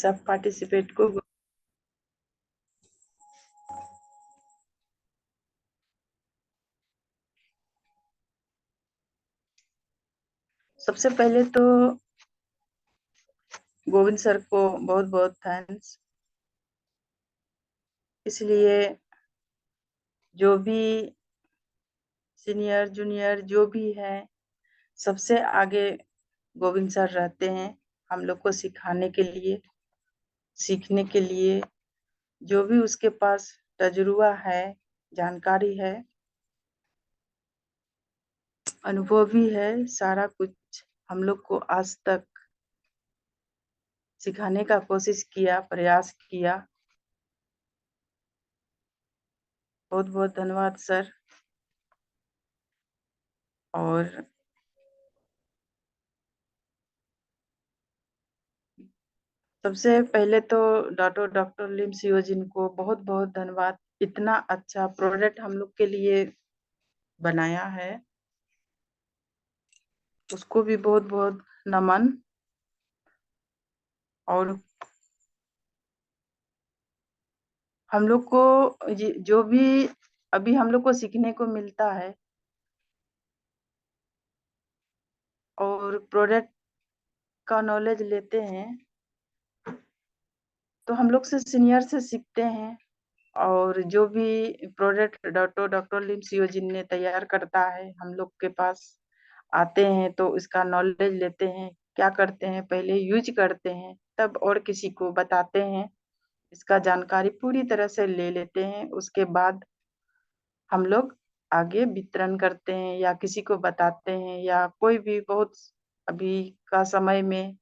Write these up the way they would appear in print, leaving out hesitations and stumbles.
सब पार्टिसिपेट को सबसे पहले तो गोविंद सर को बहुत बहुत थैंक्स। इसलिए जो भी सीनियर जूनियर जो भी है सबसे आगे गोविंद सर रहते हैं हम लोग को सिखाने के लिए, सीखने के लिए। जो भी उसके पास तजुर्बा है, जानकारी है, अनुभव भी है, सारा कुछ हम लोग को आज तक सिखाने का कोशिश किया, प्रयास किया। बहुत बहुत धन्यवाद सर। और सबसे पहले तो डॉक्टर लिम सियो जिन को बहुत बहुत धन्यवाद। इतना अच्छा प्रोडक्ट हम लोग के लिए बनाया है, उसको भी बहुत बहुत नमन। और हम लोग को जो भी अभी हम लोग को सीखने को मिलता है और प्रोडक्ट का नॉलेज लेते हैं तो हम लोग से सीनियर से सीखते हैं। और जो भी प्रोडक्ट डॉक्टर लिम सियो जिन ने तैयार करता है हम लोग के पास आते हैं तो इसका नॉलेज लेते हैं, क्या करते हैं, पहले यूज करते हैं तब और किसी को बताते हैं। इसका जानकारी पूरी तरह से ले लेते हैं, उसके बाद हम लोग आगे वितरण करते हैं या किसी को बताते हैं। या कोई भी बहुत अभी का समय में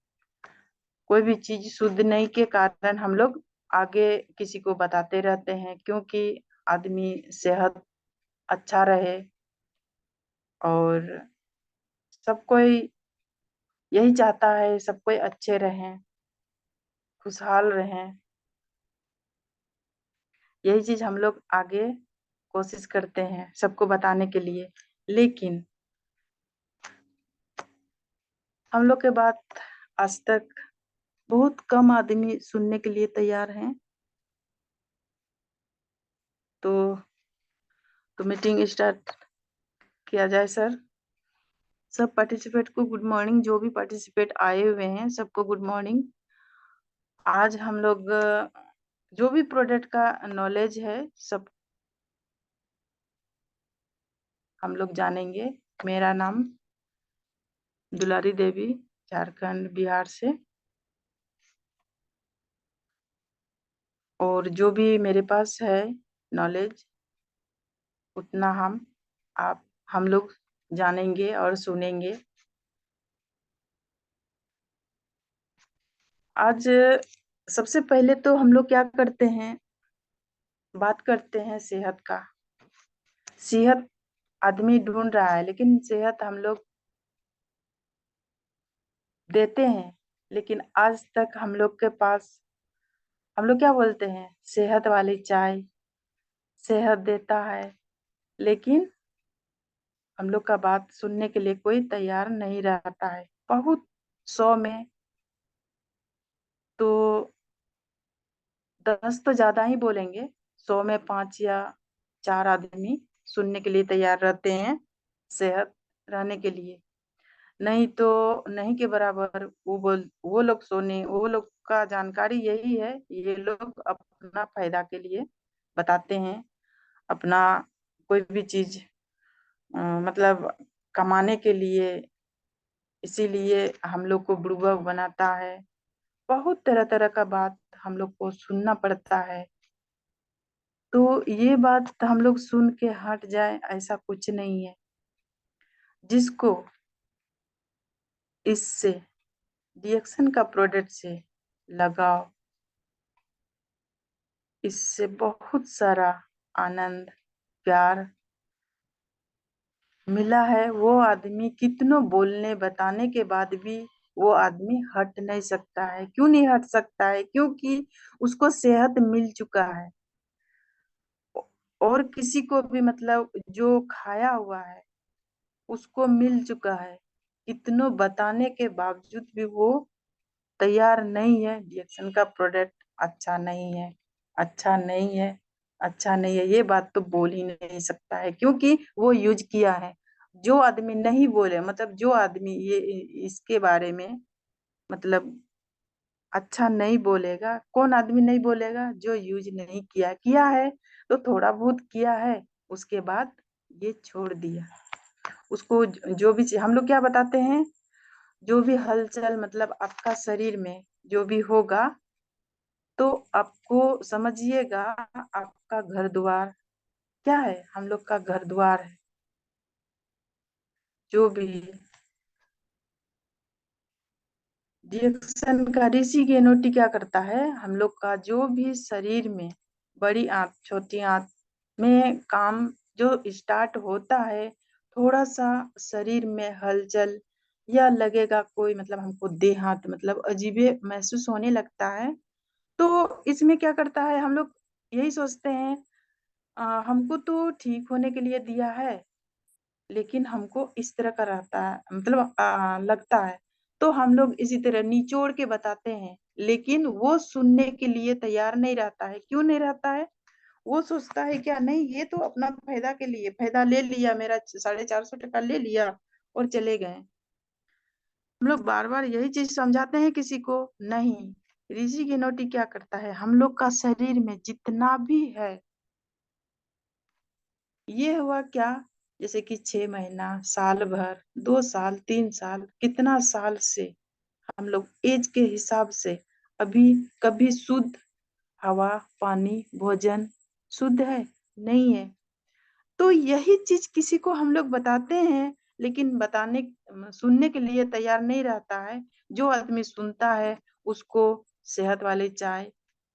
कोई भी चीज शुद्ध नहीं के कारण हम लोग आगे किसी को बताते रहते हैं, क्योंकि आदमी सेहत अच्छा रहे और सब कोई यही चाहता है, सब कोई अच्छे रहें, खुशहाल रहें। यही चीज हम लोग आगे कोशिश करते हैं सबको बताने के लिए। लेकिन हम लोग के बात आज तक बहुत कम आदमी सुनने के लिए तैयार हैं। तो मीटिंग स्टार्ट किया जाए सर। सब पार्टिसिपेट को गुड मॉर्निंग, जो भी पार्टिसिपेट आए हुए हैं सबको गुड मॉर्निंग। आज हम लोग जो भी प्रोडक्ट का नॉलेज है सब हम लोग जानेंगे। मेरा नाम दुलारी देवी, झारखंड बिहार से। और जो भी मेरे पास है नॉलेज उतना हम लोग जानेंगे और सुनेंगे। आज सबसे पहले तो हम लोग क्या करते हैं, बात करते हैं सेहत का। सेहत आदमी ढूंढ रहा है लेकिन सेहत हम लोग देते हैं, लेकिन आज तक हम लोग के पास हम लोग क्या बोलते हैं, सेहत वाली चाय सेहत देता है, लेकिन हम लोग का बात सुनने के लिए कोई तैयार नहीं रहता है। बहुत 100 में तो 10 तो ज्यादा ही बोलेंगे, 100 में 5 या 4 आदमी सुनने के लिए तैयार रहते हैं सेहत रहने के लिए। नहीं तो नहीं के बराबर वो लोग सोने, वो लोग का जानकारी यही है, ये लोग अपना फायदा के लिए बताते हैं, अपना कोई भी चीज मतलब कमाने के लिए। इसीलिए हम लोग को बुड़बक बनाता है, बहुत तरह तरह का बात हम लोग को सुनना पड़ता है। तो ये बात हम लोग सुन के हट जाए ऐसा कुछ नहीं है। जिसको इससे रिएक्शन का प्रोडक्ट से लगाव, इससे बहुत सारा आनंद प्यार मिला है, वो आदमी कितनों बोलने बताने के बाद भी वो आदमी हट नहीं सकता है। क्यों नहीं हट सकता है? क्योंकि उसको सेहत मिल चुका है। और किसी को भी मतलब जो खाया हुआ है उसको मिल चुका है, कितनों बताने के बावजूद भी वो तैयार नहीं है, डीएक्सन का प्रोडक्ट अच्छा नहीं है, अच्छा नहीं है, अच्छा नहीं है, ये बात तो बोल ही नहीं सकता है, क्योंकि वो यूज किया है। जो आदमी नहीं बोले, मतलब जो आदमी ये इसके बारे में मतलब अच्छा नहीं बोलेगा, कौन आदमी नहीं बोलेगा? जो यूज नहीं किया, किया है तो थोड़ा बहुत किया है, उसके बाद ये छोड़ दिया। उसको जो भी हम लोग क्या बताते हैं, जो भी हलचल मतलब आपका शरीर में जो भी होगा, तो आपको समझिएगा आपका घर द्वार क्या है, हम लोग का घर द्वार है। जो भी रिएक्शन का ऋषि गेनोटी क्या करता है, हम लोग का जो भी शरीर में बड़ी आंत छोटी आंत में काम जो स्टार्ट होता है, थोड़ा सा शरीर में हलचल या लगेगा कोई मतलब हमको देह हाथ मतलब अजीबे महसूस होने लगता है, तो इसमें क्या करता है, हम लोग यही सोचते हैं हमको तो ठीक होने के लिए दिया है, लेकिन हमको इस तरह का रहता है मतलब लगता है, तो हम लोग इसी तरह निचोड़ के बताते हैं, लेकिन वो सुनने के लिए तैयार नहीं रहता है। क्यों नहीं रहता है? वो सोचता है क्या, नहीं ये तो अपना फायदा के लिए फायदा ले लिया, मेरा 450 टका ले लिया और चले गए। हम लोग बार बार यही चीज समझाते हैं किसी को, नहीं। ऋषि गिनोटी क्या करता है, हम लोग का शरीर में जितना भी है, ये हुआ क्या, जैसे कि 6 महीना, साल भर, 2 साल, 3 साल, कितना साल से हम लोग एज के हिसाब से अभी कभी शुद्ध हवा, पानी, भोजन शुद्ध है? नहीं है। तो यही चीज किसी को हम लोग बताते हैं, लेकिन बताने सुनने के लिए तैयार नहीं रहता है। जो आदमी सुनता है उसको सेहत वाली चाय,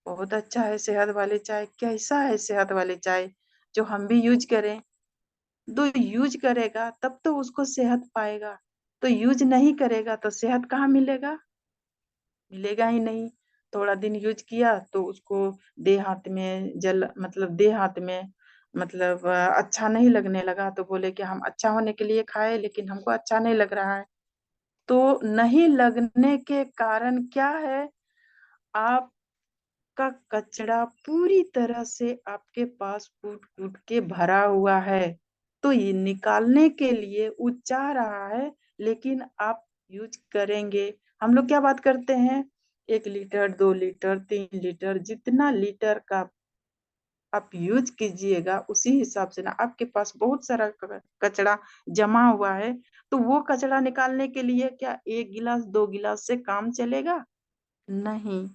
बहुत अच्छा है सेहत वाली चाय, कैसा है सेहत वाली चाय, जो हम भी यूज करें। तो यूज करेगा तब तो उसको सेहत पाएगा, तो यूज नहीं करेगा तो सेहत कहाँ मिलेगा? मिलेगा ही नहीं। थोड़ा दिन यूज किया तो उसको देह हाथ में जल मतलब देह हाथ में मतलब अच्छा नहीं लगने लगा, तो बोले कि हम अच्छा होने के लिए खाए, लेकिन हमको अच्छा नहीं लग रहा है। तो नहीं लगने के कारण क्या है, आप का कचरा पूरी तरह से आपके पास कूट कूट के भरा हुआ है, तो ये निकालने के लिए वो चाह रहा है, लेकिन आप यूज करेंगे। हम लोग क्या बात करते हैं, 1 लीटर, 2 लीटर, 3 लीटर, जितना लीटर का आप यूज कीजिएगा उसी हिसाब से ना, आपके पास बहुत सारा कचरा जमा हुआ है, तो वो कचरा निकालने के लिए क्या 1 गिलास 2 गिलास से काम चलेगा? नहीं।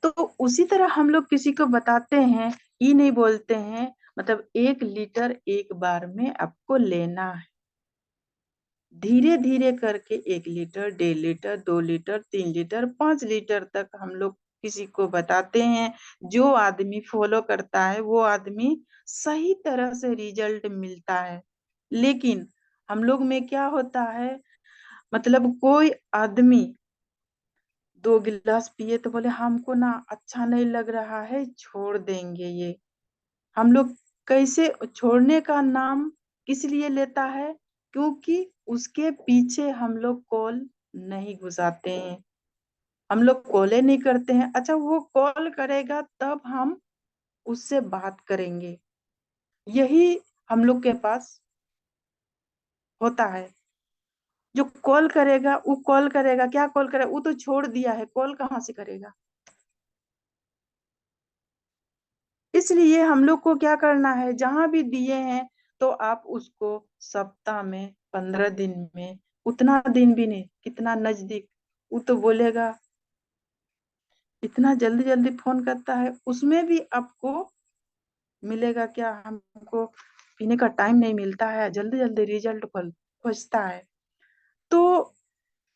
तो उसी तरह हम लोग किसी को बताते हैं, ये नहीं बोलते हैं मतलब 1 लीटर एक बार में आपको लेना है, धीरे धीरे करके 1 litre, 1.5 litre, 2 litre, 3 litre, 5 litre तक हम लोग किसी को बताते हैं। जो आदमी फॉलो करता है वो आदमी सही तरह से रिजल्ट मिलता है। लेकिन हम लोग में क्या होता है, मतलब कोई आदमी 2 गिलास पिए तो बोले हमको ना अच्छा नहीं लग रहा है, छोड़ देंगे ये। हम लोग कैसे छोड़ने का नाम किस लिए लेता है, क्योंकि उसके पीछे हम लोग कॉल नहीं घुसाते हैं, हम लोग कॉले नहीं करते हैं। अच्छा वो कॉल करेगा तब हम उससे बात करेंगे, यही हम लोग के पास होता है। जो कॉल करेगा वो कॉल करेगा, क्या कॉल करेगा, वो तो छोड़ दिया है, कॉल कहाँ से करेगा? इसलिए हम लोग को क्या करना है, जहां भी दिए हैं तो आप उसको सप्ताह में, 15 दिन में, उतना दिन भी नहीं, कितना नजदीक, वो तो बोलेगा इतना जल्दी जल्दी फोन करता है, उसमें भी आपको मिलेगा क्या, हमको पीने का टाइम नहीं मिलता है, जल्दी जल्दी रिजल्ट खोजता है। तो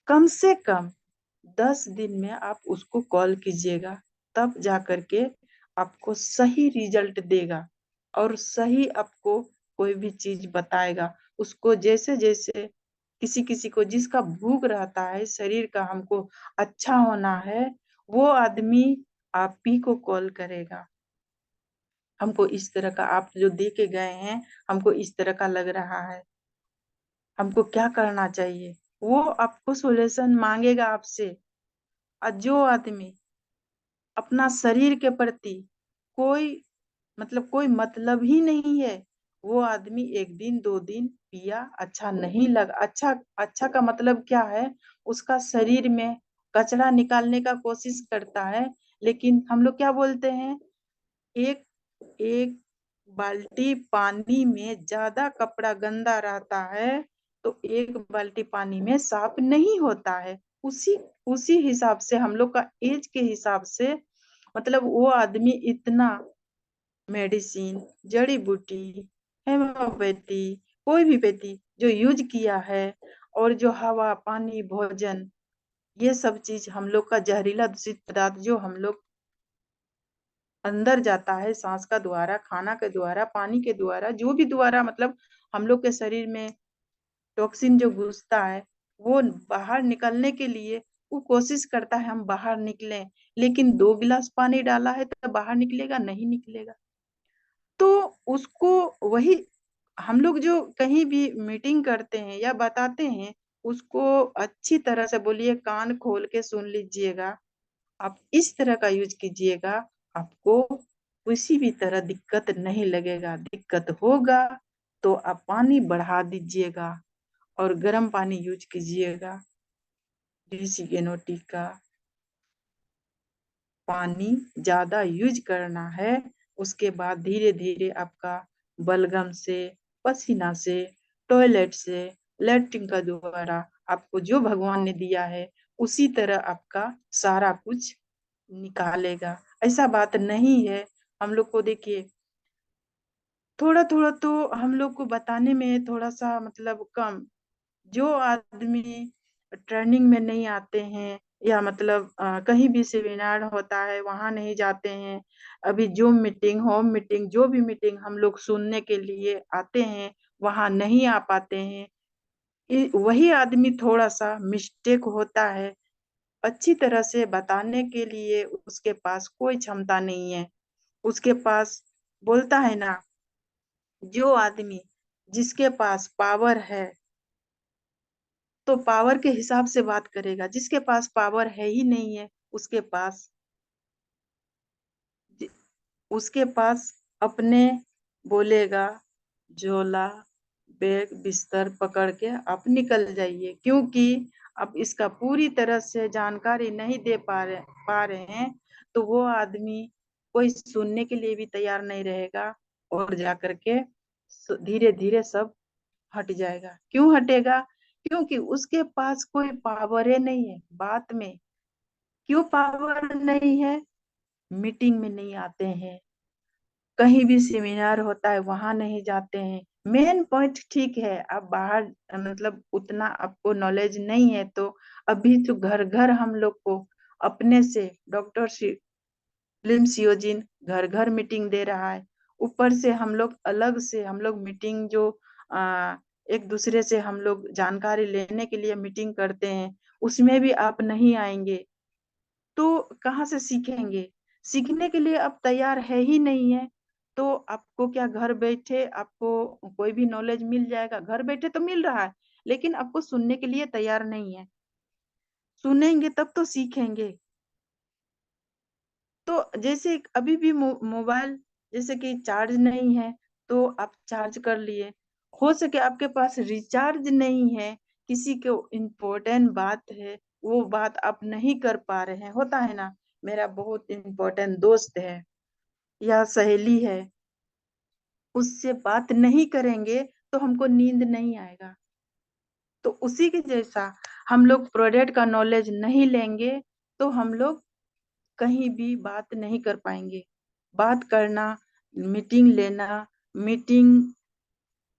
कम से कम 10 दिन में आप उसको कॉल कीजिएगा, तब जा करके आपको सही रिजल्ट देगा और सही आपको कोई भी चीज बताएगा। उसको जैसे जैसे किसी किसी को जिसका भूख रहता है शरीर का, हमको अच्छा होना है, वो आदमी आप ही को कॉल करेगा, हमको इस तरह का आप जो दे के गए हैं, हमको इस तरह का लग रहा है, हमको क्या करना चाहिए। वो आपको सॉल्यूशन मांगेगा आपसे। और जो आदमी अपना शरीर के प्रति कोई कोई मतलब ही नहीं है, वो आदमी एक दिन दो दिन पिया, अच्छा नहीं लगा, अच्छा अच्छा का मतलब क्या है, उसका शरीर में कचरा निकालने का कोशिश करता है। लेकिन हम लोग क्या बोलते हैं, एक एक बाल्टी पानी में ज्यादा कपड़ा गंदा रहता है तो एक बाल्टी पानी में साफ नहीं होता है। उसी उसी हिसाब से हम लोग का एज के हिसाब से वो आदमी इतना मेडिसिन, जड़ी बूटी, हेमोपैथी, कोई भी पैथी जो यूज किया है, और जो हवा पानी भोजन, ये सब चीज हम लोग का जहरीला दूषित पदार्थ जो हम लोग अंदर जाता है सांस का द्वारा, खाना के द्वारा, पानी के द्वारा, जो भी द्वारा हम लोग के शरीर में टॉक्सिन जो घुसता है, वो बाहर निकलने के लिए वो कोशिश करता है हम बाहर निकलें। लेकिन 2 गिलास पानी डाला है तो बाहर निकलेगा नहीं निकलेगा। तो उसको वही हम लोग जो कहीं भी मीटिंग करते हैं या बताते हैं, उसको अच्छी तरह से बोलिए, कान खोल के सुन लीजिएगा। आप इस तरह का यूज कीजिएगा, आपको किसी भी तरह दिक्कत नहीं लगेगा। दिक्कत होगा तो आप पानी बढ़ा दीजिएगा और गर्म पानी यूज कीजिएगा। डिसिगेनोटी का पानी ज्यादा यूज करना है। उसके बाद धीरे धीरे आपका बलगम से, पसीना से, टॉयलेट से, लैट्रिन का द्वारा आपको जो भगवान ने दिया है उसी तरह आपका सारा कुछ निकालेगा। ऐसा बात नहीं है। हम लोग को देखिए, थोड़ा थोड़ा तो हम लोग को बताने में थोड़ा सा कम। जो आदमी ट्रेनिंग में नहीं आते हैं या कहीं भी सेमिनार होता है वहां नहीं जाते हैं, अभी जूम मीटिंग, होम मीटिंग, जो भी मीटिंग हम लोग सुनने के लिए आते हैं वहां नहीं आ पाते हैं, वही आदमी थोड़ा सा मिस्टेक होता है। अच्छी तरह से बताने के लिए उसके पास कोई क्षमता नहीं है। उसके पास, बोलता है ना, जो आदमी जिसके पास पावर है तो पावर के हिसाब से बात करेगा, जिसके पास पावर है ही नहीं है उसके पास, उसके पास अपने बोलेगा, झोला बैग बिस्तर पकड़ के आप निकल जाइए। क्योंकि अब इसका पूरी तरह से जानकारी नहीं दे पा रहे हैं तो वो आदमी कोई सुनने के लिए भी तैयार नहीं रहेगा, और जाकर के धीरे धीरे सब हट जाएगा। क्यों हटेगा? क्योंकि उसके पास कोई पावर ही नहीं है बात में। क्यों पावर नहीं है? मीटिंग में नहीं आते हैं, कहीं भी सेमिनार होता है वहां नहीं जाते हैं। मेन पॉइंट ठीक है, अब बाहर उतना आपको नॉलेज नहीं है तो अभी तो घर घर हम लोग को अपने से डॉक्टर लिम्सियोजिन घर घर मीटिंग दे रहा है। ऊपर से हम लोग अलग से हम लोग मीटिंग जो एक दूसरे से हम लोग जानकारी लेने के लिए मीटिंग करते हैं, उसमें भी आप नहीं आएंगे तो कहाँ से सीखेंगे? सीखने के लिए आप तैयार है ही नहीं है तो आपको क्या घर बैठे आपको कोई भी नॉलेज मिल जाएगा? घर बैठे तो मिल रहा है, लेकिन आपको सुनने के लिए तैयार नहीं है। सुनेंगे तब तो सीखेंगे। तो जैसे अभी भी मोबाइल जैसे कि चार्ज नहीं है तो आप चार्ज कर लिए, हो सके आपके पास रिचार्ज नहीं है, किसी को इम्पोर्टेंट बात है, वो बात आप नहीं कर पा रहे हैं, होता है ना, मेरा बहुत इम्पोर्टेंट दोस्त है या सहेली है, उससे बात नहीं करेंगे तो हमको नींद नहीं आएगा। तो उसी के जैसा हम लोग प्रोडक्ट का नॉलेज नहीं लेंगे तो हम लोग कहीं भी बात नहीं कर पाएंगे। बात करना, मीटिंग लेना, मीटिंग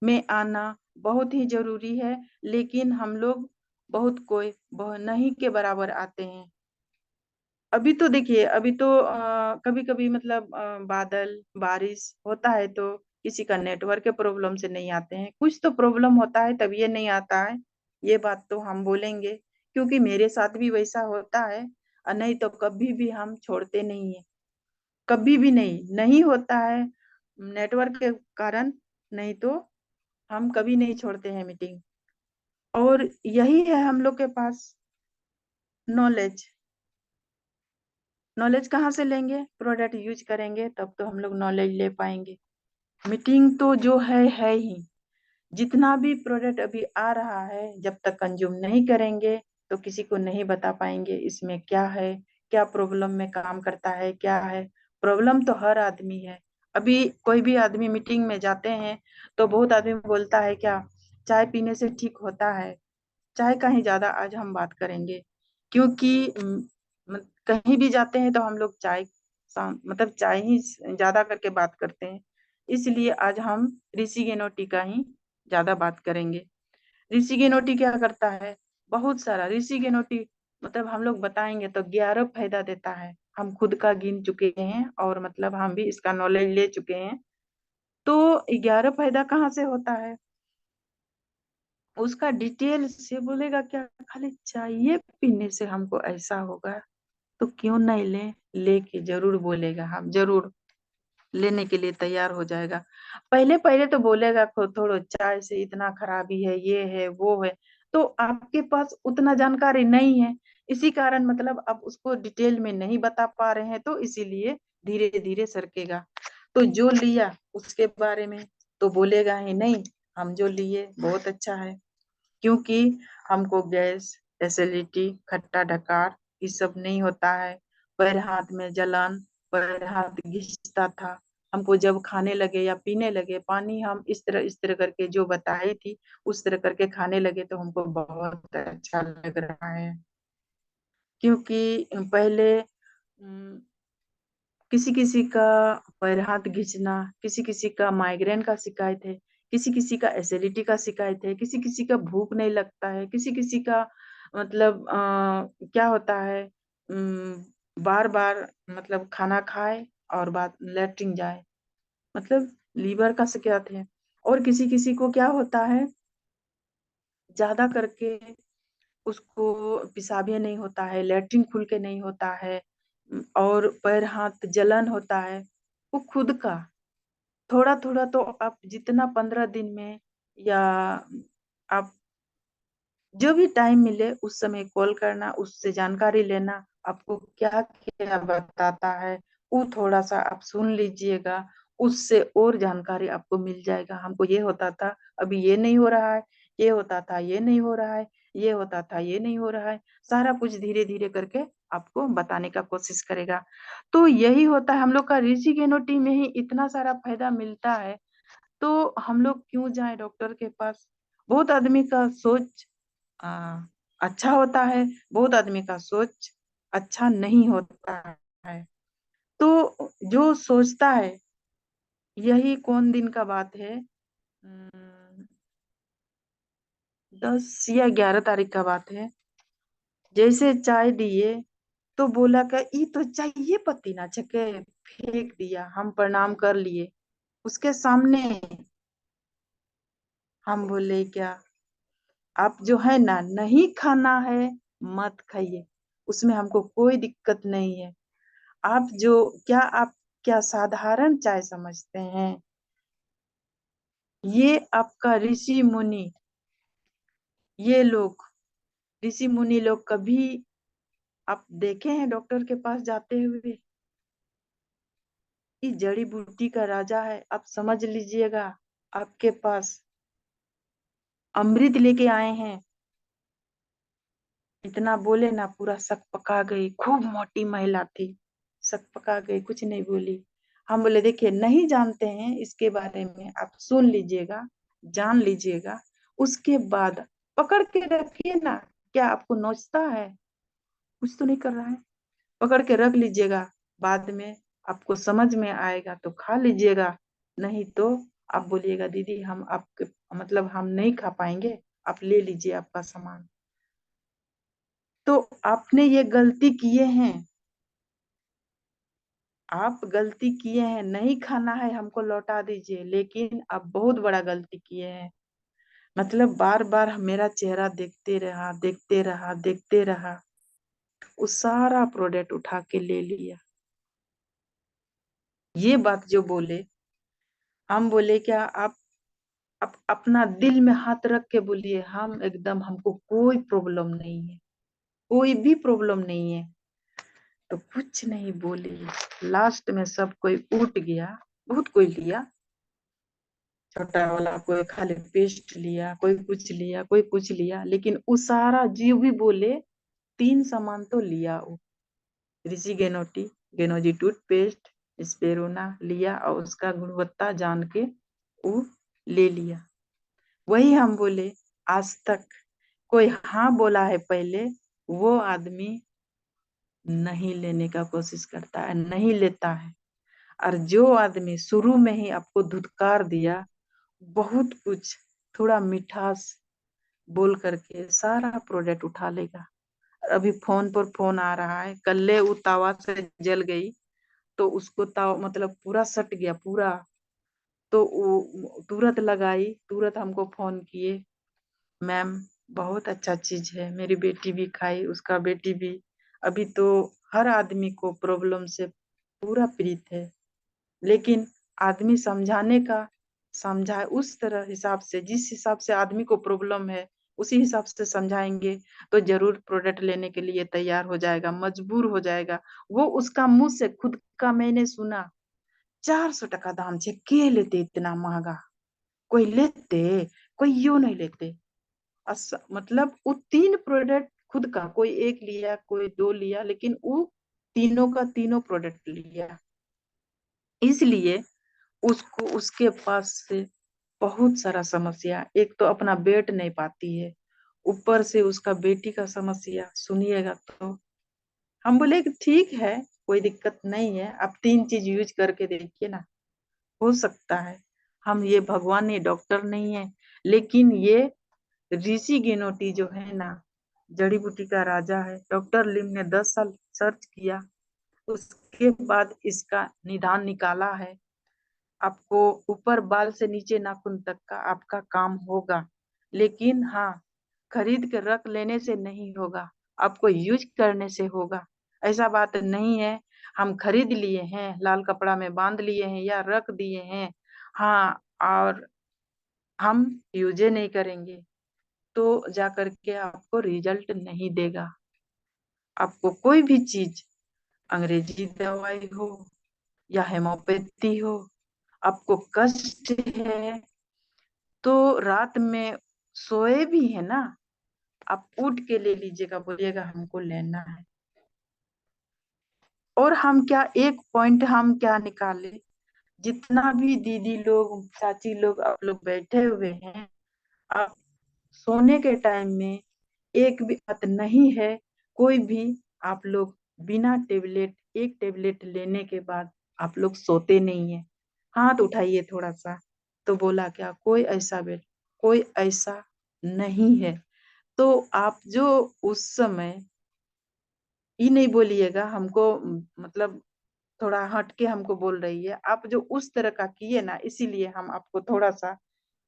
में आना बहुत ही जरूरी है। लेकिन हम लोग बहुत कोई नहीं के बराबर आते हैं। अभी तो देखिए, अभी तो कभी कभी बादल बारिश होता है तो किसी का नेटवर्क के प्रॉब्लम से नहीं आते हैं, कुछ तो प्रॉब्लम होता है तब ये नहीं आता है। ये बात तो हम बोलेंगे क्योंकि मेरे साथ भी वैसा होता है। और नहीं तो कभी भी हम छोड़ते नहीं है, कभी भी नहीं, नहीं होता है नेटवर्क के कारण, नहीं तो हम कभी नहीं छोड़ते हैं मीटिंग। और यही है हम लोग के पास नॉलेज। नॉलेज कहाँ से लेंगे? प्रोडक्ट यूज करेंगे तब तो हम लोग नॉलेज ले पाएंगे। मीटिंग तो जो है ही। जितना भी प्रोडक्ट अभी आ रहा है, जब तक कंज्यूम नहीं करेंगे तो किसी को नहीं बता पाएंगे इसमें क्या है, क्या प्रॉब्लम में काम करता है, क्या है। प्रॉब्लम तो हर आदमी है। अभी कोई भी आदमी मीटिंग में जाते हैं तो बहुत आदमी बोलता है क्या चाय पीने से ठीक होता है। चाय का ही ज्यादा आज हम बात करेंगे, क्योंकि कहीं भी जाते हैं तो हम लोग चाय मतलब चाय ही ज्यादा करके बात करते हैं। इसलिए आज हम ऋषि गेनोटी का ही ज्यादा बात करेंगे। ऋषि गेनोटी क्या करता है? बहुत सारा ऋषि गेनोटी मतलब हम लोग बताएंगे तो 11 फायदा देता है। हम खुद का गिन चुके हैं और मतलब हम भी इसका नॉलेज ले चुके हैं। तो 11 फायदा कहाँ से होता है उसका डिटेल से बोलेगा क्या? खाली चाहिए पीने से हमको ऐसा होगा तो क्यों नहीं ले, लेके जरूर बोलेगा, हम जरूर लेने के लिए तैयार हो जाएगा। पहले पहले तो बोलेगा थोड़ो चाय से इतना खराबी है, ये है वो है। तो आपके पास उतना जानकारी नहीं है, इसी कारण मतलब आप उसको डिटेल में नहीं बता पा रहे हैं, तो इसीलिए धीरे धीरे सरकेगा। तो जो लिया उसके बारे में तो बोलेगा ही नहीं, हम जो लिए बहुत अच्छा है। क्योंकि हमको गैस, एसिडिटी, खट्टा डकार ये सब नहीं होता है। पैर हाथ में जलन, पैर हाथ घिसता था। हमको जब खाने लगे या पीने लगे पानी, हम इस तरह करके जो बताई थी उस तरह करके खाने लगे तो हमको बहुत अच्छा लग रहा है। क्योंकि पहले किसी किसी का पैर हाथ खींचना, किसी किसी का माइग्रेन का शिकायत है, किसी किसी का एसिडिटी का शिकायत है, किसी किसी का भूख नहीं लगता है, किसी किसी का मतलब क्या होता है बार बार मतलब खाना खाए और बाद लेटरिन जाए, मतलब लीवर का शिकायत है। और किसी किसी को क्या होता है ज्यादा करके उसको पेशाबे नहीं होता है, लेटरिन खुल के नहीं होता है, और पैर हाथ जलन होता है। वो खुद का थोड़ा थोड़ा तो आप जितना 15 दिन में या आप जो भी टाइम मिले उस समय कॉल करना, उससे जानकारी लेना आपको क्या क्या बताता है, वो थोड़ा सा आप सुन लीजिएगा। उससे और जानकारी आपको मिल जाएगा। हमको ये होता था, अभी ये नहीं हो रहा है, ये होता था, ये नहीं हो रहा है, ये होता था, ये नहीं हो रहा है। सारा कुछ धीरे धीरे करके आपको बताने का कोशिश करेगा। तो यही होता है हम लोग का ऋषि केनोटी में ही इतना सारा फायदा मिलता है। तो हम लोग क्यों जाए डॉक्टर के पास? बहुत आदमी का सोच आ, अच्छा होता है, बहुत आदमी का सोच अच्छा नहीं होता है। तो जो सोचता है, यही कौन दिन का बात है, 10 या 11 तारीख का बात है। जैसे चाय दिए तो बोला का ई तो चाहिए पत्ती ना छके, फेंक दिया। हम प्रणाम कर लिए उसके सामने। हम बोले क्या आप जो है ना नहीं खाना है मत खाइए, उसमें हमको कोई दिक्कत नहीं है। आप जो क्या आप क्या साधारण चाय समझते हैं? ये आपका ऋषि मुनि, ये लोग ऋषि मुनि लोग कभी आप देखे हैं डॉक्टर के पास जाते हुए? ये जड़ी बूटी का राजा है, आप समझ लीजिएगा। आपके पास अमृत लेके आए हैं। इतना बोले ना पूरा सक पका गई, खूब मोटी महिला थी, सक पका गई, कुछ नहीं बोली। हम बोले देखिए नहीं जानते हैं इसके बारे में, आप सुन लीजिएगा, जान लीजिएगा, उसके बाद पकड़ के रखिए ना। क्या आपको नोचता है? कुछ तो नहीं कर रहा है। पकड़ के रख लीजिएगा, बाद में आपको समझ में आएगा तो खा लीजिएगा, नहीं तो आप बोलिएगा दीदी हम आपके मतलब हम नहीं खा पाएंगे, आप ले लीजिए आपका सामान। तो आपने ये गलती किए हैं, आप गलती किए हैं, नहीं खाना है हमको लौटा दीजिए, लेकिन आप बहुत बड़ा गलती किए हैं। मतलब बार बार मेरा चेहरा देखते रहा, देखते रहा, देखते रहा, वो सारा प्रोडक्ट उठा के ले लिया। ये बात जो बोले, हम बोले क्या आप आप अपना दिल में हाथ रख के बोलिए, हम एकदम, हमको कोई प्रॉब्लम नहीं है, कोई भी प्रॉब्लम नहीं है। तो कुछ नहीं बोली। लास्ट में सब कोई उठ गया। बहुत कोई लिया, छोटा वाला कोई खाली पेस्ट लिया, कोई कुछ लिया, कोई कुछ लिया, लेकिन वो सारा जो भी बोले 3 सामान तो लिया वो। ऋषि गेनोटी, गेनोजी टूथपेस्ट, स्पेरुना लिया और उसका गुणवत्ता जान के वो ले लिया। वही हम बोले, आज तक कोई हाँ बोला है पहले, वो आदमी नहीं लेने का कोशिश करता है, नहीं लेता है। और जो आदमी शुरू में ही आपको धुतकार दिया, बहुत कुछ, थोड़ा मिठास बोल करके सारा प्रोडक्ट उठा लेगा। अभी फोन पर फोन आ रहा है, कल्ले वो तवा से जल गई, तो उसको तवा मतलब पूरा सट गया पूरा। तो वो तुरंत लगाई, तुरंत हमको फोन किए, मैम बहुत अच्छा चीज है, मेरी बेटी भी खाई, उसका बेटी भी। अभी तो हर आदमी को प्रॉब्लम से पूरा पीड़ित है, लेकिन आदमी समझाने का समझाए उस तरह हिसाब से, जिस हिसाब से आदमी को प्रॉब्लम है उसी हिसाब से समझाएंगे तो जरूर प्रोडक्ट लेने के लिए तैयार हो जाएगा, मजबूर हो जाएगा। वो उसका मुंह से खुद का मैंने सुना, 400 टका दाम छे, के लेते इतना महंगा, कोई लेते, कोई यूं नहीं लेते। मतलब वो 3 प्रोडक्ट खुद का, कोई एक लिया, कोई 2 लिया, लेकिन वो तीनों का तीनों प्रोडक्ट लिया। इसलिए उसको उसके पास से बहुत सारा समस्या, एक तो अपना बेट नहीं पाती है, ऊपर से उसका बेटी का समस्या सुनिएगा तो। हम बोले कि ठीक है, कोई दिक्कत नहीं है, आप 3 चीज यूज करके देखिए ना, हो सकता है। हम ये भगवान नहीं, डॉक्टर नहीं है, लेकिन ये ऋषि गेनोटी जो है ना, जड़ी बूटी का राजा है। डॉक्टर लिम ने 10 साल सर्च किया, उसके बाद इसका निदान निकाला है। आपको ऊपर बाल से नीचे नाखून तक का आपका काम होगा, लेकिन हाँ, खरीद के रख लेने से नहीं होगा, आपको यूज करने से होगा। ऐसा बात नहीं है हम खरीद लिए हैं, लाल कपड़ा में बांध लिए हैं या रख दिए हैं, हाँ, और हम यूजे नहीं करेंगे तो जा करके आपको रिजल्ट नहीं देगा। आपको कोई भी चीज, अंग्रेजी दवाई हो या हेमोपैथी हो, आपको कष्ट है तो रात में सोए भी है ना, आप उठ के ले लीजिएगा, बोलिएगा हमको लेना है। और हम क्या, एक पॉइंट हम क्या निकाले, जितना भी दीदी लोग, चाची लोग, आप लोग बैठे हुए हैं, आप सोने के टाइम में एक भी बात नहीं है, कोई भी आप लोग बिना टेबलेट, एक टेबलेट लेने के बाद आप लोग सोते नहीं है। हाथ उठाइए थोड़ा सा। तो बोला क्या, कोई ऐसा बेट, कोई ऐसा नहीं है। तो आप जो उस समय ये नहीं बोलिएगा हमको, मतलब थोड़ा हट के हमको बोल रही है, आप जो उस तरह का किए ना, इसीलिए हम आपको थोड़ा सा,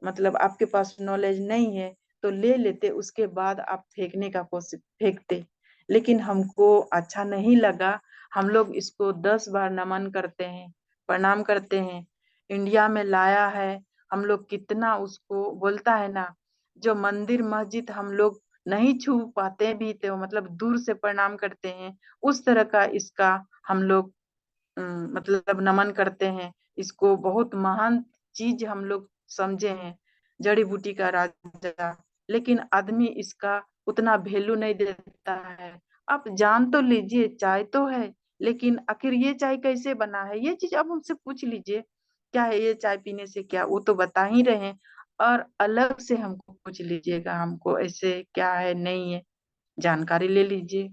मतलब आपके पास नॉलेज नहीं है तो ले लेते, उसके बाद आप फेंकने का कोशिश फेंकते, लेकिन हमको अच्छा नहीं लगा। हम लोग इसको 10 बार नमन करते हैं, प्रणाम करते हैं। इंडिया में लाया है, हम लोग कितना उसको बोलता है ना, जो मंदिर मस्जिद हम लोग नहीं छू पाते भी तो मतलब दूर से प्रणाम करते हैं, उस तरह का इसका हम लोग मतलब नमन करते हैं। इसको बहुत महान चीज हम लोग समझे हैं, जड़ी बूटी का राजा। लेकिन आदमी इसका उतना वैल्यू नहीं देता है। आप जान तो लीजिए, चाय तो है, लेकिन आखिर ये चाय कैसे बना है, ये चीज आप हमसे पूछ लीजिए, क्या है ये चाय पीने से क्या, वो तो बता ही रहे हैं। और अलग से हमको पूछ लीजिएगा, हमको ऐसे क्या है नहीं है, जानकारी ले लीजिए।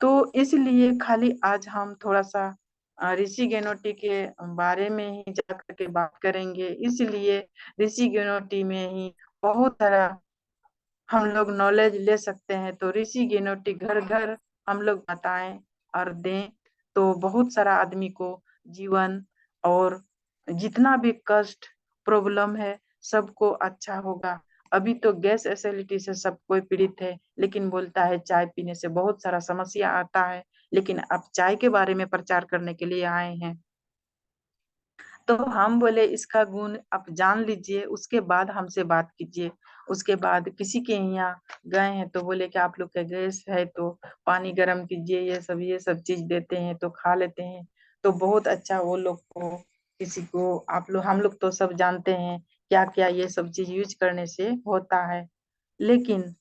तो इसलिए खाली आज हम थोड़ा सा ऋषि गेनोटी के बारे में ही जाकर के बात करेंगे, इसलिए ऋषि गेनोटी में ही बहुत सारा हम लोग नॉलेज ले सकते हैं। तो ऋषि गेनोटी घर घर हम लोग बताएं और दें, तो बहुत सारा आदमी को जीवन और जितना भी कष्ट प्रॉब्लम है सबको अच्छा होगा। अभी तो गैस एसिडिटी से सब कोई पीड़ित है, लेकिन बोलता है चाय पीने से बहुत सारा समस्या आता है, लेकिन अब चाय के बारे में प्रचार करने के लिए आए हैं। तो हम बोले इसका गुण आप जान लीजिए, उसके बाद हमसे बात कीजिए। उसके बाद किसी के यहाँ गए हैं तो बोले कि आप लोग का गैस है तो पानी गर्म कीजिए, ये सब चीज देते हैं तो खा लेते हैं। तो बहुत अच्छा वो लोग को, किसी को, आप लोग, हम लोग तो सब जानते हैं क्या क्या ये सब चीज यूज करने से होता है। लेकिन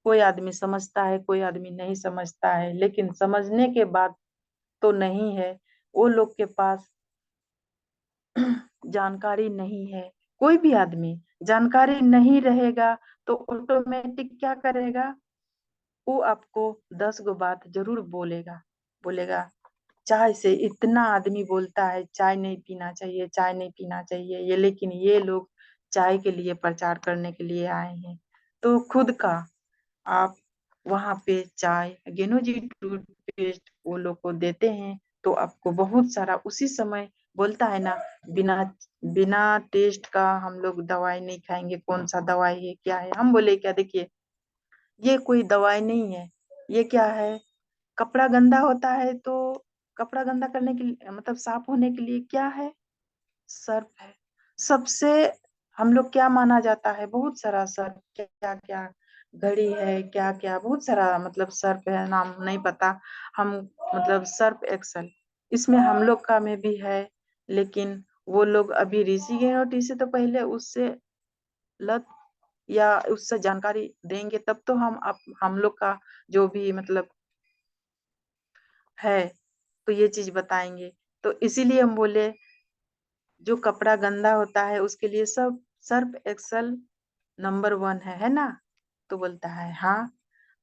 कोई आदमी समझता है, कोई आदमी नहीं समझता है, लेकिन समझने के बाद तो नहीं है, वो लोग के पास जानकारी नहीं है। कोई भी आदमी जानकारी नहीं रहेगा तो ऑटोमेटिक क्या करेगा, वो आपको 10 गो बात जरूर बोलेगा। बोलेगा चाय से इतना आदमी बोलता है चाय नहीं पीना चाहिए, चाय नहीं पीना चाहिए, ये लेकिन ये लोग चाय के लिए प्रचार करने के लिए आए हैं। तो खुद का आप वहां पे चाय गेनोजी टूथपेस्ट वो लोग को देते हैं, तो आपको बहुत सारा उसी समय बोलता है ना, बिना बिना टेस्ट का हम लोग दवाई नहीं खाएंगे, कौन सा दवाई है क्या है। हम बोले क्या, देखिए ये कोई दवाई नहीं है, ये क्या है, कपड़ा गंदा होता है तो कपड़ा गंदा करने के लिए, मतलब साफ होने के लिए क्या है, सर्फ है। सबसे हम लोग क्या माना जाता है, बहुत सारा सर्फ, क्या क्या घड़ी है, क्या क्या बहुत सारा मतलब सर्फ है, नाम नहीं पता हम, मतलब सर्फ एक्सल, इसमें हम लोग का में भी है। लेकिन वो लोग अभी ऋषि गेनोटी से तो पहले उससे लत या उससे जानकारी देंगे तब तो हम लोग का जो भी मतलब है तो ये चीज बताएंगे। तो इसीलिए हम बोले जो कपड़ा गंदा होता है उसके लिए सब सर्फ एक्सल नंबर 1 है ना। तो बोलता है हाँ,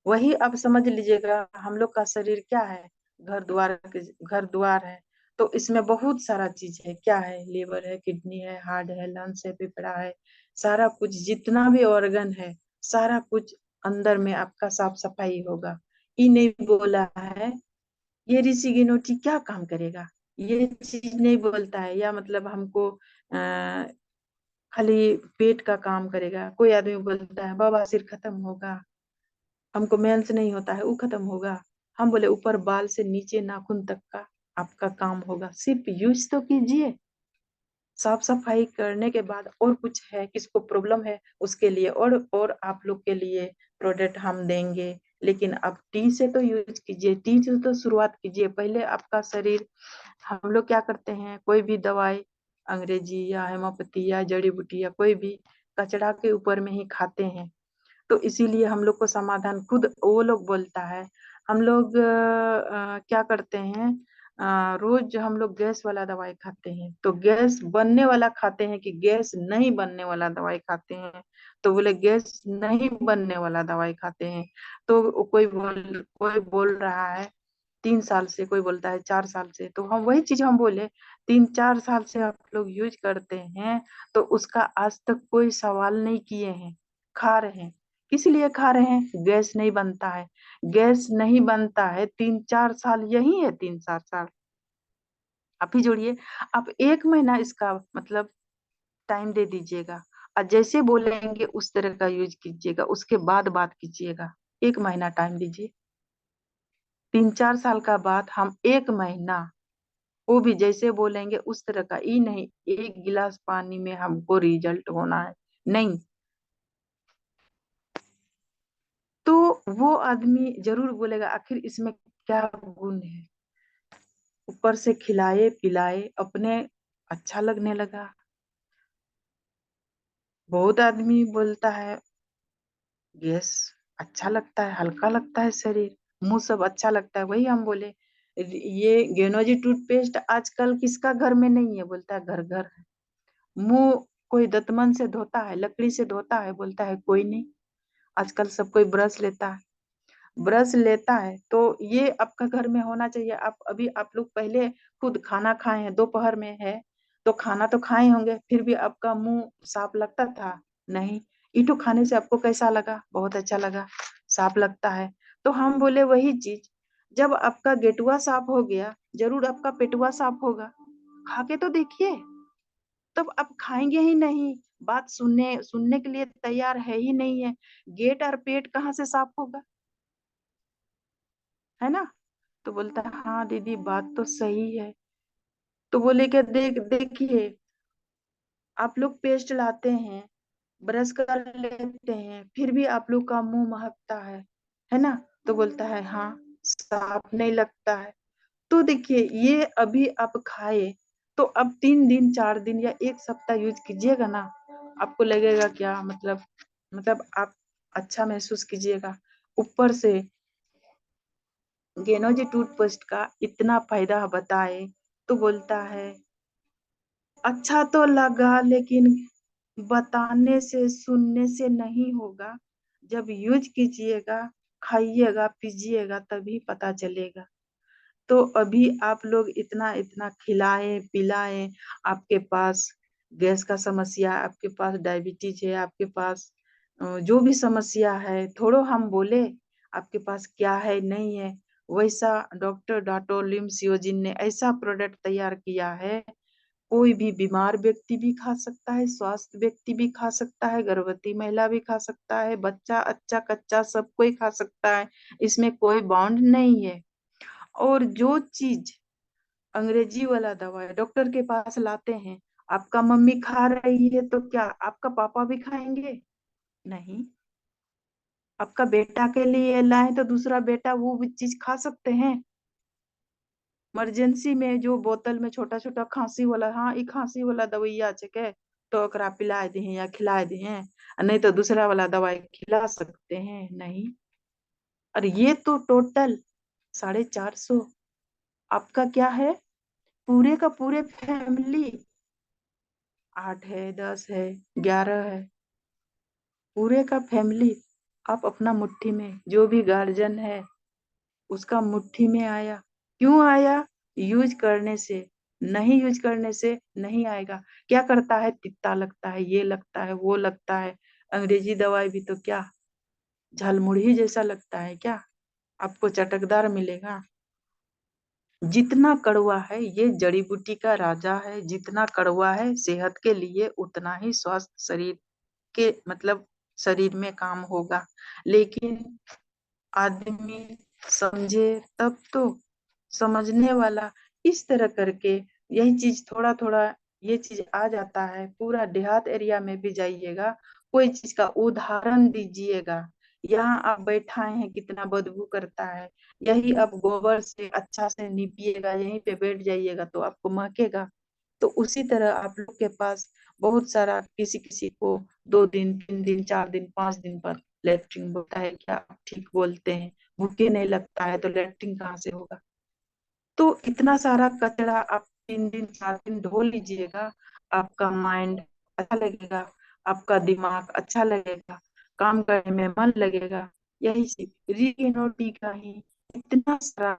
वही अब समझ लीजिएगा हम लोग का शरीर क्या है, घर द्वार है। तो इसमें बहुत सारा चीज है, क्या है, लीवर है, किडनी है, हार्ट है, लंग्स है, फेफड़ा है, सारा कुछ जितना भी ऑर्गन है, सारा कुछ अंदर में आपका साफ सफाई होगा। ये नहीं बोला है ये ऋषि गिनोटी क्या काम करेगा, ये चीज नहीं बोलता है, या मतलब हमको खाली पेट का काम करेगा। कोई आदमी बोलता है बाबा सिर खत्म होगा, हमको मेंस नहीं होता है वो खत्म होगा। हम बोले ऊपर बाल से नीचे नाखून तक का आपका काम होगा, सिर्फ यूज तो कीजिए। साफ सफाई करने के बाद और कुछ है किसको प्रॉब्लम है उसके लिए और आप लोग के लिए प्रोडक्ट हम देंगे। लेकिन आप टी से तो यूज कीजिए, टी से तो शुरुआत कीजिए पहले आपका शरीर। हम लोग क्या करते हैं, कोई भी दवाई अंग्रेजी या हेमोपैथी या जड़ी बूटी या कोई भी कचड़ा के ऊपर में ही खाते हैं। तो इसीलिए हम लोग को समाधान खुद वो लोग बोलता है। हम लोग क्या करते हैं, रोज हम लोग गैस वाला दवाई खाते हैं, तो गैस बनने वाला खाते हैं कि गैस नहीं बनने वाला दवाई खाते हैं। तो बोले गैस नहीं बनने वाला दवाई खाते हैं। तो कोई बोल रहा है 3 साल से, कोई बोलता है 4 साल से, तो हम वही चीज हम बोले 3-4 साल से आप लोग यूज करते हैं तो उसका आज तक कोई सवाल नहीं किए हैं, खा रहे हैं। किस लिए खा रहे हैं, गैस नहीं बनता है। गैस नहीं बनता है 3-4 साल, यही है 3-4 साल। आप ही जोड़िए, आप 1 महीना इसका मतलब टाइम दे दीजिएगा, और जैसे बोलेंगे उस तरह का यूज कीजिएगा, उसके बाद बात कीजिएगा। 1 महीना टाइम दीजिए, 3-4 साल का बाद हम 1 महीना, वो भी जैसे बोलेंगे उस तरह का ही, नहीं 1 गिलास पानी में हमको रिजल्ट होना है, नहीं। तो वो आदमी जरूर बोलेगा आखिर इसमें क्या गुण है, ऊपर से खिलाए पिलाए अपने अच्छा लगने लगा। बहुत आदमी बोलता है गैस अच्छा लगता है, हल्का लगता है शरीर, मुंह सब अच्छा लगता है। वही हम बोले ये गेनोजी टूथपेस्ट आजकल किसका घर में नहीं है, बोलता है घर घर है। मुंह कोई दतमन से धोता है, लकड़ी से धोता है, बोलता है कोई नहीं। आजकल सब कोई ब्रश लेता है, ब्रश लेता है। तो ये आपका घर में होना चाहिए। आप अभी आप लोग पहले खुद खाना खाए हैं, दोपहर में है तो खाना तो खाए होंगे, फिर भी आपका मुंह साफ लगता था, नहीं। ईटो खाने से आपको कैसा लगा, बहुत अच्छा लगा, साफ लगता है। तो हम बोले वही चीज, जब आपका गेटुआ साफ हो गया जरूर आपका पेटुआ साफ होगा। खा के तो देखिए, तब आप खाएंगे ही नहीं, बात सुनने सुनने के लिए तैयार है ही नहीं है। गेट और पेट कहाँ से साफ होगा, है ना। तो बोलता है हाँ दीदी बात तो सही है। तो बोले क्या, देखिए आप लोग पेस्ट लाते हैं, ब्रश कर लेते हैं, फिर भी आप लोग का मुंह महकता है ना? तो बोलता है हाँ साफ नहीं लगता है। तो देखिए ये अभी आप खाए तो अब 3 दिन 4 दिन या 1 सप्ताह यूज कीजिएगा ना, आपको लगेगा क्या मतलब आप अच्छा महसूस कीजिएगा। ऊपर से गेनोजी टूथपेस्ट का इतना फायदा बताए तो बोलता है अच्छा तो लगा लेकिन बताने से सुनने से नहीं होगा, जब यूज कीजिएगा खाइएगा पीजिएगा तभी पता चलेगा। तो अभी आप लोग इतना इतना खिलाए पिलाए, आपके पास गैस का समस्या, आपके पास डायबिटीज है, आपके पास जो भी समस्या है, थोड़ो हम बोले आपके पास क्या है नहीं है, वैसा डॉक्टर डाटोलिम सियोजिन ने ऐसा प्रोडक्ट तैयार किया है, कोई भी बीमार व्यक्ति भी खा सकता है, स्वस्थ व्यक्ति भी खा सकता है, गर्भवती महिला भी खा सकता है, बच्चा अच्छा कच्चा सब कोई खा सकता है, इसमें कोई बाउंड नहीं है। और जो चीज अंग्रेजी वाला दवा है डॉक्टर के पास लाते हैं, आपका मम्मी खा रही है तो क्या आपका पापा भी खाएंगे? नहीं। आपका बेटा के लिए लाए तो दूसरा बेटा वो भी चीज खा सकते हैं? इमरजेंसी में जो बोतल में छोटा छोटा खांसी वाला, हाँ ई खांसी वाला दवाइया छके तो ओकरा पिलाए दे या खिलाए दे, नहीं तो दूसरा वाला दवाई खिला सकते हैं? नहीं। और ये तो टोटल 450। आपका क्या है? पूरे का पूरे फैमिली 8 है, 10 है, 11 है, पूरे का फैमिली आप अपना मुट्ठी में, जो भी गार्जियन है उसका मुट्ठी में आया। क्यों आया? यूज करने से। नहीं यूज करने से नहीं आएगा। क्या करता है? तित्ता लगता है, ये लगता है, वो लगता है। अंग्रेजी दवाई भी तो क्या झालमुड़ी जैसा लगता है क्या? आपको चटकदार मिलेगा? जितना कड़वा है ये जड़ी बूटी का राजा है, जितना कड़वा है सेहत के लिए उतना ही स्वस्थ शरीर के शरीर में काम होगा। लेकिन आदमी समझे तब तो, समझने वाला इस तरह करके यही चीज थोड़ा थोड़ा ये चीज आ जाता है। पूरा देहात एरिया में भी जाइएगा, कोई चीज का उदाहरण दीजिएगा। यहाँ आप बैठाए हैं कितना बदबू करता है, यही आप गोबर से अच्छा से नीपिएगा, यहीं पे बैठ जाइएगा तो आपको महकेगा। तो उसी तरह आप लोग के पास बहुत सारा, किसी किसी को 2 दिन 3 दिन 4 दिन 5 दिन पर लेटरिन होता है, क्या आप ठीक बोलते हैं? भूखे नहीं लगता है तो लेटरिन कहाँ से होगा? तो इतना सारा कचरा आप 3 दिन 4 दिन धो लीजिएगा, आपका माइंड अच्छा लगेगा, आपका दिमाग अच्छा लगेगा, काम करने में मन लगेगा। यही से रीनोटी का ही इतना सारा